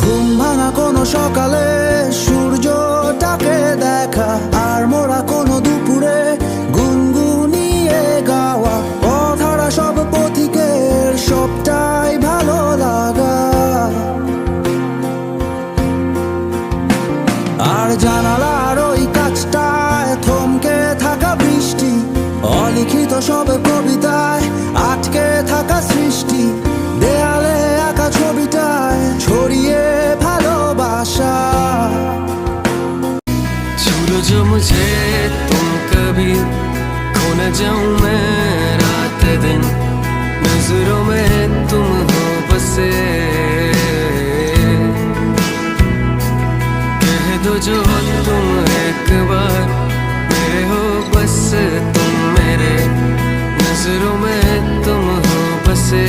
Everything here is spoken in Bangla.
ঘুম ভাঙা কোনো সকালে সূর্যটাকে দেখা, আর মোরা কোনো দুপুরে গুনগুনিয়ে গাওয়া অধারা সব পথিকের সবটাই ভালো লাগা। আর জানালার ওই কাছটায় থমকে থাকা বৃষ্টি, অলিখিত সব কবিতায় আটকে থাকা সৃষ্টি, দেয়ালে আঁকা ছবিটায় ছড়িয়ে ভালোবাসা। छू जो मुझे तुम कभी खो न जाऊं मैं रात दिन, नजरों में तुम हो बसे। कह दो जो तुम एक बार मेरे हो, बस तुम मेरे नजरों में तुम हो बसे।